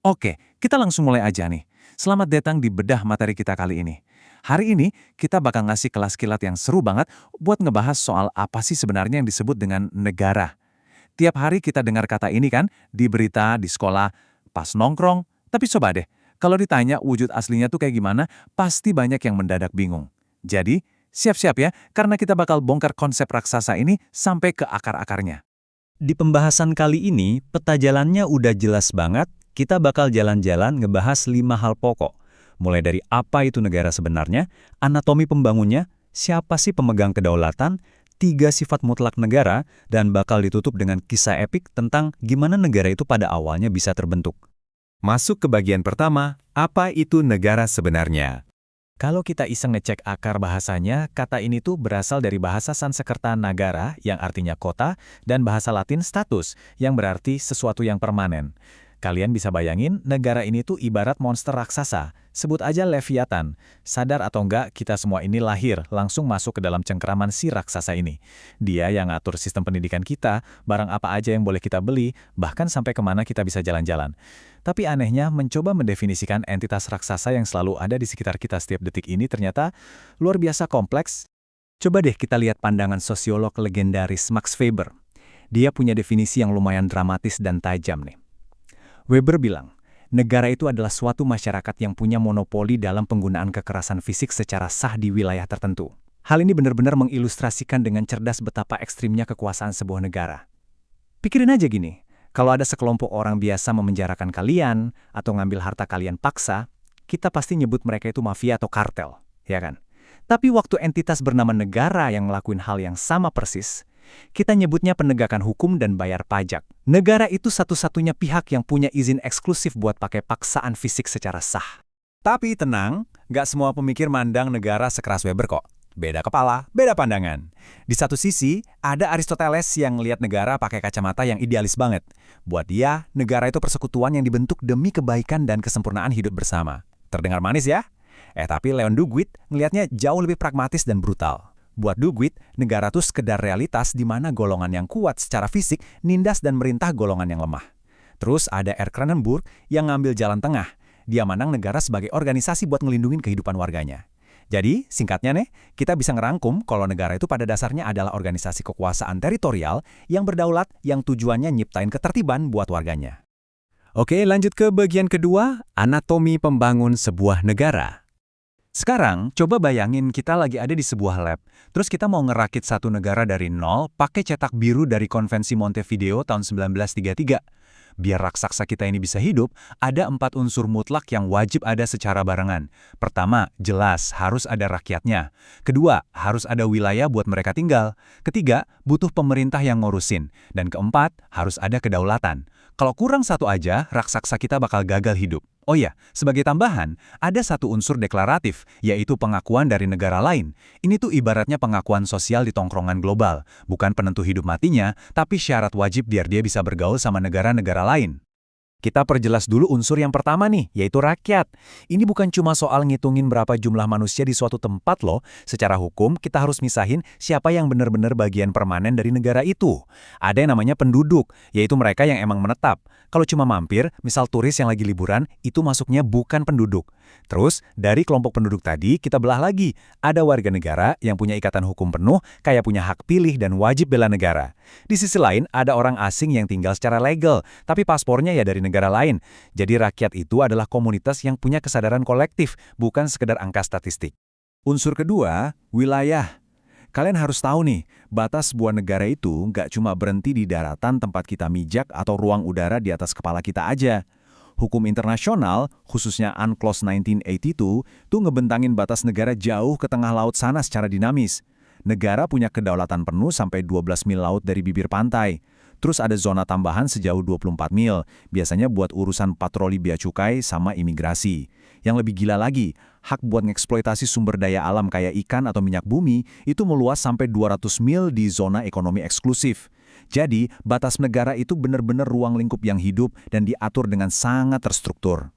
Oke, kita langsung mulai aja nih. Selamat datang di bedah materi kita kali ini. Hari ini kita bakal ngasih kelas kilat yang seru banget buat ngebahas soal apa sih sebenarnya yang disebut dengan negara. Tiap hari kita dengar kata ini kan, di berita, di sekolah, pas nongkrong. Tapi coba deh, kalau ditanya wujud aslinya tuh kayak gimana, pasti banyak yang mendadak bingung. Jadi, siap-siap ya, karena kita bakal bongkar konsep raksasa ini sampai ke akar-akarnya. Di pembahasan kali ini, peta jalannya udah jelas banget. Kita bakal jalan-jalan ngebahas 5 hal pokok. Mulai dari apa itu negara sebenarnya, anatomi pembangunnya, siapa sih pemegang kedaulatan, 3 sifat mutlak negara, dan bakal ditutup dengan kisah epik tentang gimana negara itu pada awalnya bisa terbentuk. Masuk ke bagian pertama, apa itu negara sebenarnya? Kalau kita iseng ngecek akar bahasanya, kata ini tuh berasal dari bahasa Sanskerta nagara yang artinya kota dan bahasa Latin status yang berarti sesuatu yang permanen. Kalian bisa bayangin negara ini tuh ibarat monster raksasa, sebut aja Leviathan. Sadar atau enggak, kita semua ini lahir langsung masuk ke dalam cengkeraman si raksasa ini. Dia yang ngatur sistem pendidikan kita, barang apa aja yang boleh kita beli, bahkan sampai kemana kita bisa jalan-jalan. Tapi anehnya, mencoba mendefinisikan entitas raksasa yang selalu ada di sekitar kita setiap detik ini ternyata luar biasa kompleks. Coba deh kita lihat pandangan sosiolog legendaris Max Weber. Dia punya definisi yang lumayan dramatis dan tajam nih. Weber bilang, negara itu adalah suatu masyarakat yang punya monopoli dalam penggunaan kekerasan fisik secara sah di wilayah tertentu. Hal ini benar-benar mengilustrasikan dengan cerdas betapa ekstrimnya kekuasaan sebuah negara. Pikirin aja gini, kalau ada sekelompok orang biasa memenjarakan kalian atau ngambil harta kalian paksa, kita pasti nyebut mereka itu mafia atau kartel, ya kan? Tapi waktu entitas bernama negara yang ngelakuin hal yang sama persis, kita nyebutnya penegakan hukum dan bayar pajak. Negara itu satu-satunya pihak yang punya izin eksklusif buat pakai paksaan fisik secara sah. Tapi tenang, nggak semua pemikir mandang negara sekeras Weber kok. Beda kepala, beda pandangan. Di satu sisi, ada Aristoteles yang ngelihat negara pakai kacamata yang idealis banget. Buat dia, negara itu persekutuan yang dibentuk demi kebaikan dan kesempurnaan hidup bersama. Terdengar manis ya? Tapi Leon Duguid ngelihatnya jauh lebih pragmatis dan brutal. Buat Duguid, negara itu sekedar realitas di mana golongan yang kuat secara fisik nindas dan merintah golongan yang lemah. Terus ada R. Cronenberg yang ngambil jalan tengah. Dia mandang negara sebagai organisasi buat ngelindungin kehidupan warganya. Jadi, singkatnya nih, kita bisa ngerangkum kalau negara itu pada dasarnya adalah organisasi kekuasaan teritorial yang berdaulat yang tujuannya nyiptain ketertiban buat warganya. Oke, lanjut ke bagian kedua, anatomi pembangun sebuah negara. Sekarang, coba bayangin kita lagi ada di sebuah lab, terus kita mau ngerakit satu negara dari nol pakai cetak biru dari Konvensi Montevideo tahun 1933. Biar raksasa kita ini bisa hidup, ada 4 unsur mutlak yang wajib ada secara barengan. Pertama, jelas harus ada rakyatnya. Kedua, harus ada wilayah buat mereka tinggal. Ketiga, butuh pemerintah yang ngurusin. Dan keempat, harus ada kedaulatan. Kalau kurang satu aja, raksasa kita bakal gagal hidup. Oh ya, sebagai tambahan, ada satu unsur deklaratif, yaitu pengakuan dari negara lain. Ini tuh ibaratnya pengakuan sosial di tongkrongan global, bukan penentu hidup matinya, tapi syarat wajib biar dia bisa bergaul sama negara-negara lain. Kita perjelas dulu unsur yang pertama nih, yaitu rakyat. Ini bukan cuma soal ngitungin berapa jumlah manusia di suatu tempat loh. Secara hukum, kita harus misahin siapa yang benar-benar bagian permanen dari negara itu. Ada yang namanya penduduk, yaitu mereka yang emang menetap. Kalau cuma mampir, misal turis yang lagi liburan, itu masuknya bukan penduduk. Terus, dari kelompok penduduk tadi, kita belah lagi. Ada warga negara yang punya ikatan hukum penuh, kayak punya hak pilih dan wajib bela negara. Di sisi lain, ada orang asing yang tinggal secara legal, tapi paspornya ya dari negara lain. Jadi rakyat itu adalah komunitas yang punya kesadaran kolektif, bukan sekedar angka statistik. Unsur kedua, wilayah. Kalian harus tahu nih, batas sebuah negara itu nggak cuma berhenti di daratan tempat kita mijak atau ruang udara di atas kepala kita aja. Hukum internasional, khususnya UNCLOS 1982, tuh ngebentangin batas negara jauh ke tengah laut sana secara dinamis. Negara punya kedaulatan penuh sampai 12 mil laut dari bibir pantai. Terus ada zona tambahan sejauh 24 mil, biasanya buat urusan patroli bea cukai sama imigrasi. Yang lebih gila lagi, hak buat ngeksploitasi sumber daya alam kayak ikan atau minyak bumi itu meluas sampai 200 mil di zona ekonomi eksklusif. Jadi, batas negara itu benar-benar ruang lingkup yang hidup dan diatur dengan sangat terstruktur.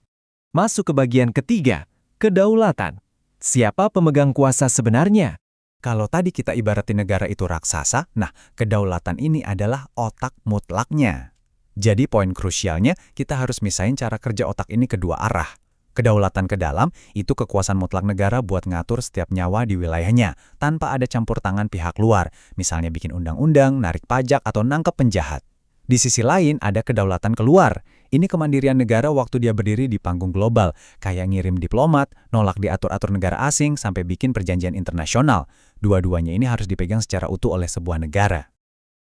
Masuk ke bagian ketiga, kedaulatan. Siapa pemegang kuasa sebenarnya? Kalau tadi kita ibaratin negara itu raksasa, nah kedaulatan ini adalah otak mutlaknya. Jadi poin krusialnya, kita harus misahin cara kerja otak ini kedua arah. Kedaulatan ke dalam itu kekuasaan mutlak negara buat ngatur setiap nyawa di wilayahnya, tanpa ada campur tangan pihak luar, misalnya bikin undang-undang, narik pajak, atau nangkep penjahat. Di sisi lain ada kedaulatan keluar. Ini kemandirian negara waktu dia berdiri di panggung global, kayak ngirim diplomat, nolak diatur-atur negara asing, sampai bikin perjanjian internasional. Dua-duanya ini harus dipegang secara utuh oleh sebuah negara.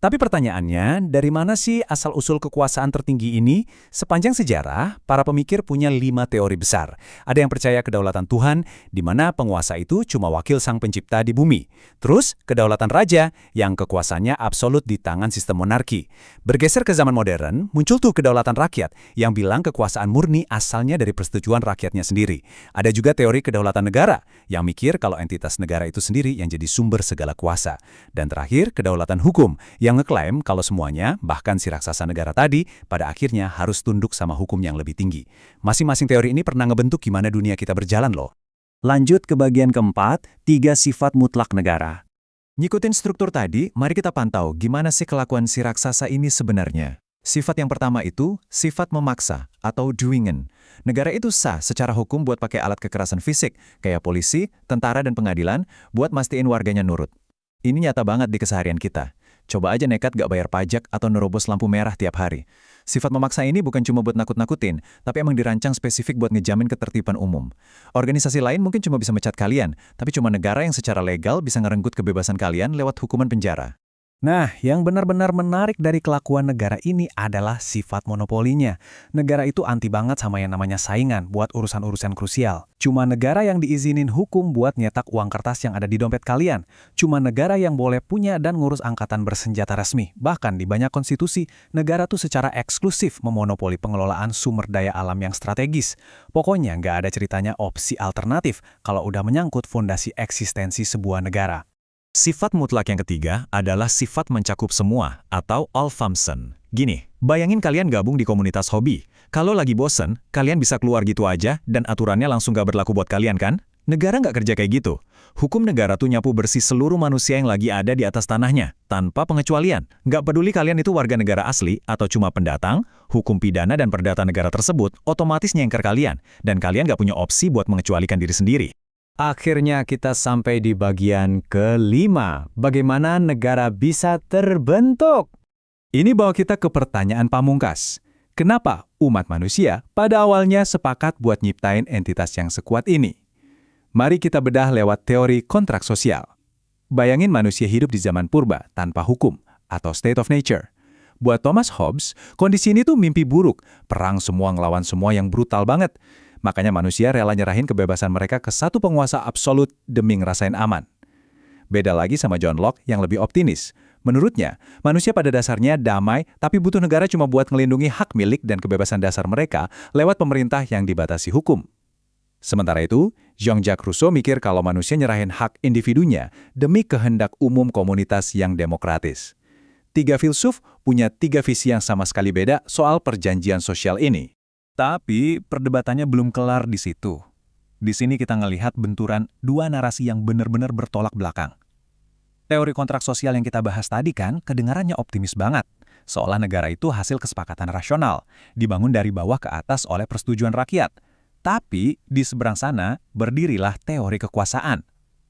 Tapi pertanyaannya, dari mana sih asal-usul kekuasaan tertinggi ini? Sepanjang sejarah, para pemikir punya 5 teori besar. Ada yang percaya kedaulatan Tuhan, di mana penguasa itu cuma wakil sang pencipta di bumi. Terus, kedaulatan raja, yang kekuasaannya absolut di tangan sistem monarki. Bergeser ke zaman modern, muncul tuh kedaulatan rakyat, yang bilang kekuasaan murni asalnya dari persetujuan rakyatnya sendiri. Ada juga teori kedaulatan negara, yang mikir kalau entitas negara itu sendiri yang jadi sumber segala kuasa. Dan terakhir, kedaulatan hukum, yang ngeklaim kalau semuanya, bahkan si raksasa negara tadi, pada akhirnya harus tunduk sama hukum yang lebih tinggi. Masing-masing teori ini pernah ngebentuk gimana dunia kita berjalan loh. Lanjut ke bagian keempat, 3 sifat mutlak negara. Ngikutin struktur tadi, mari kita pantau gimana sih kelakuan si raksasa ini sebenarnya. Sifat yang pertama itu, sifat memaksa atau doingen. Negara itu sah secara hukum buat pakai alat kekerasan fisik, kayak polisi, tentara, dan pengadilan, buat mastiin warganya nurut. Ini nyata banget di keseharian kita. Coba aja nekat gak bayar pajak atau nerobos lampu merah tiap hari. Sifat memaksa ini bukan cuma buat nakut-nakutin, tapi emang dirancang spesifik buat ngejamin ketertiban umum. Organisasi lain mungkin cuma bisa mecat kalian, tapi cuma negara yang secara legal bisa ngerenggut kebebasan kalian lewat hukuman penjara. Nah, yang benar-benar menarik dari kelakuan negara ini adalah sifat monopolinya. Negara itu anti banget sama yang namanya saingan buat urusan-urusan krusial. Cuma negara yang diizinin hukum buat nyetak uang kertas yang ada di dompet kalian. Cuma negara yang boleh punya dan ngurus angkatan bersenjata resmi. Bahkan di banyak konstitusi, negara tuh secara eksklusif memonopoli pengelolaan sumber daya alam yang strategis. Pokoknya nggak ada ceritanya opsi alternatif kalau udah menyangkut fondasi eksistensi sebuah negara. Sifat mutlak yang ketiga adalah sifat mencakup semua atau all-function. Gini, bayangin kalian gabung di komunitas hobi. Kalau lagi bosen, kalian bisa keluar gitu aja dan aturannya langsung gak berlaku buat kalian kan? Negara nggak kerja kayak gitu. Hukum negara tuh nyapu bersih seluruh manusia yang lagi ada di atas tanahnya, tanpa pengecualian. Nggak peduli kalian itu warga negara asli atau cuma pendatang, hukum pidana dan perdata negara tersebut otomatis nyengker kalian, dan kalian nggak punya opsi buat mengecualikan diri sendiri. Akhirnya kita sampai di bagian kelima, bagaimana negara bisa terbentuk? Ini bawa kita ke pertanyaan pamungkas. Kenapa umat manusia pada awalnya sepakat buat nyiptain entitas yang sekuat ini? Mari kita bedah lewat teori kontrak sosial. Bayangin manusia hidup di zaman purba tanpa hukum atau state of nature. Buat Thomas Hobbes, kondisi ini tuh mimpi buruk, perang semua ngelawan semua yang brutal banget. Makanya manusia rela nyerahin kebebasan mereka ke satu penguasa absolut demi ngerasain aman. Beda lagi sama John Locke yang lebih optimis. Menurutnya, manusia pada dasarnya damai tapi butuh negara cuma buat ngelindungi hak milik dan kebebasan dasar mereka lewat pemerintah yang dibatasi hukum. Sementara itu, Jean-Jacques Rousseau mikir kalau manusia nyerahin hak individunya demi kehendak umum komunitas yang demokratis. 3 filsuf punya 3 visi yang sama sekali beda soal perjanjian sosial ini. Tapi perdebatannya belum kelar di situ. Di sini kita ngelihat benturan 2 narasi yang benar-benar bertolak belakang. Teori kontrak sosial yang kita bahas tadi kan kedengarannya optimis banget. Seolah negara itu hasil kesepakatan rasional, dibangun dari bawah ke atas oleh persetujuan rakyat. Tapi di seberang sana berdirilah teori kekuasaan.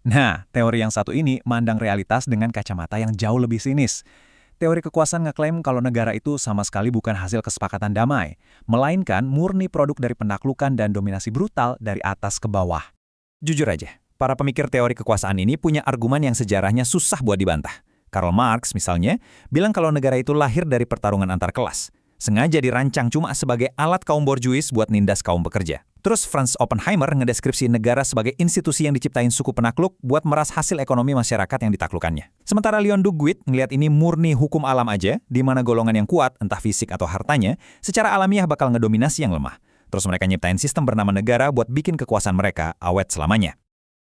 Nah, teori yang satu ini mandang realitas dengan kacamata yang jauh lebih sinis. Teori kekuasaan ngeklaim kalau negara itu sama sekali bukan hasil kesepakatan damai, melainkan murni produk dari penaklukan dan dominasi brutal dari atas ke bawah. Jujur aja, para pemikir teori kekuasaan ini punya argumen yang sejarahnya susah buat dibantah. Karl Marx misalnya, bilang kalau negara itu lahir dari pertarungan antar kelas. Sengaja dirancang cuma sebagai alat kaum borjuis buat nindas kaum pekerja. Terus Franz Oppenheimer ngedeskripsi negara sebagai institusi yang diciptain suku penakluk buat meras hasil ekonomi masyarakat yang ditaklukkannya. Sementara Leon Duguid ngelihat ini murni hukum alam aja, di mana golongan yang kuat, entah fisik atau hartanya, secara alamiah bakal ngedominasi yang lemah. Terus mereka nyiptain sistem bernama negara buat bikin kekuasaan mereka awet selamanya.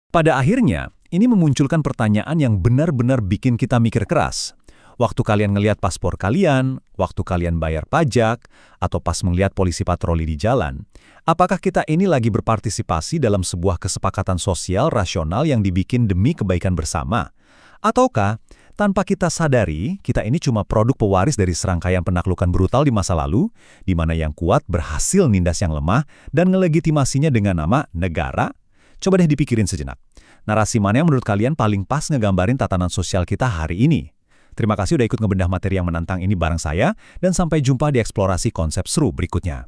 Pada akhirnya, ini memunculkan pertanyaan yang benar-benar bikin kita mikir keras. Waktu kalian ngelihat paspor kalian, waktu kalian bayar pajak, atau pas melihat polisi patroli di jalan, apakah kita ini lagi berpartisipasi dalam sebuah kesepakatan sosial rasional yang dibikin demi kebaikan bersama? Ataukah Tanpa kita sadari, kita ini cuma produk pewaris dari serangkaian penaklukan brutal di masa lalu, di mana yang kuat berhasil nindas yang lemah dan ngelegitimasinya dengan nama negara. Coba deh dipikirin sejenak. Narasi mana yang menurut kalian paling pas ngegambarin tatanan sosial kita hari ini? Terima kasih udah ikut ngebedah materi yang menantang ini bareng saya, dan sampai jumpa di eksplorasi konsep seru berikutnya.